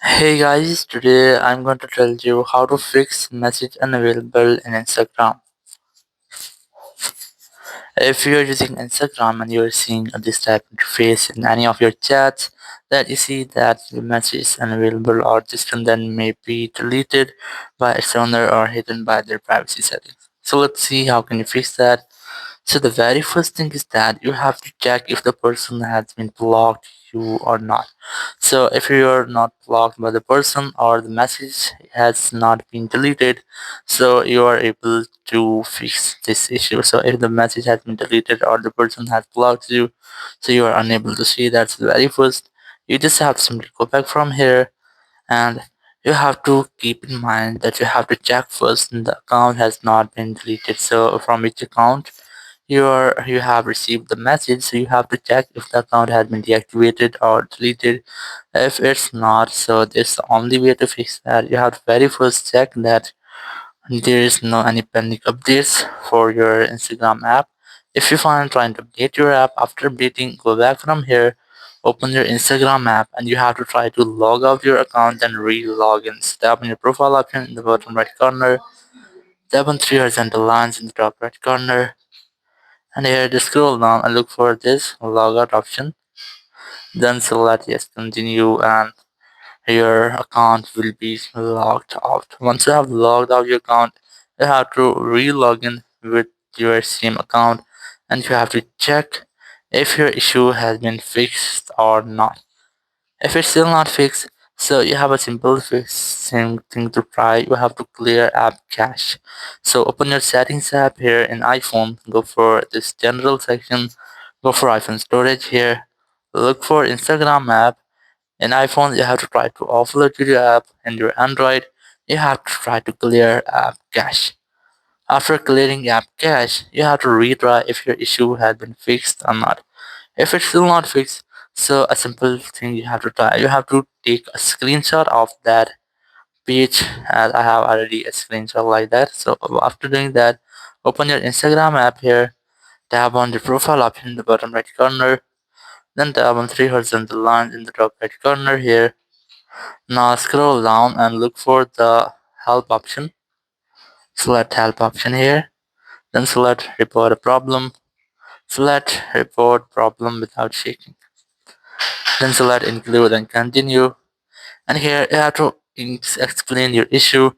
Hey guys, today I'm going to tell you how to fix message unavailable in Instagram. If you're using Instagram and you're seeing this type of interface in any of your chats, that you see that the message is unavailable or this content may be deleted by its owner or hidden by their privacy settings. So let's see how can you fix that. So the very first thing is that you have to check if the person has been blocked you or not. So if you're not blocked by the person or the message has not been deleted, so you are able to fix this issue. So if the message has been deleted or the person has blocked you, so you are unable to see that's the very first. You just have to simply go back from here, and you have to keep in mind that you have to check first the account has not been deleted. So from which account you have received the message, so you have to check if the account has been deactivated or deleted. If it's not, so this the only way to fix that. You have to very first check that there is no any pending updates for your Instagram app. If you find trying to update your app, after updating, go back from here, open your Instagram app, and you have to try to log out your account and re-log in. Tap on your profile option in the bottom right corner, tap on three horizontal lines in the top right corner, and here just scroll down and look for this logout option. Then select yes, continue, and your account will be logged out. Once you have logged out your account, you have to re-log in with your same account, and you have to check if your issue has been fixed or not. If it's still not fixed, so you have a simple fixing thing to try. You have to clear app cache. So open your settings app here in iPhone, go for this general section, go for iPhone storage here, look for Instagram app. In iPhone, you have to try to offload your app, and your Android, you have to try to clear app cache. After clearing app cache, you have to retry if your issue has been fixed or not. If it's still not fixed, so a simple thing you have to try, you have to take a screenshot of that page, as I have already a screenshot like that. So after doing that, open your Instagram app here, tap on the profile option in the bottom right corner, then tap on three horizontal lines in the top right corner here. Now scroll down and look for the help option. Select help option here, then select report a problem. Select report problem without shaking. Then select include and continue. And here you have to explain your issue.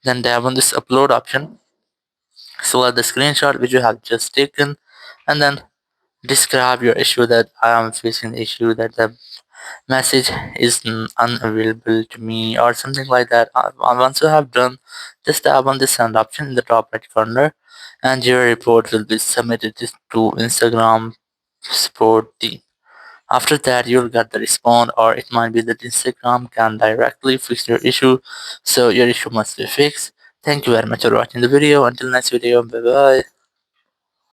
Then tap on this upload option. Select the screenshot which you have just taken, and then describe your issue that I am facing the issue that the message is unavailable to me or something like that. Once you have done, just tap on the send option in the top right corner, and your report will be submitted to Instagram support team. After that, you'll get the response, or it might be that Instagram can directly fix your issue, so your issue must be fixed. Thank you very much for watching the video. Until next video, bye bye.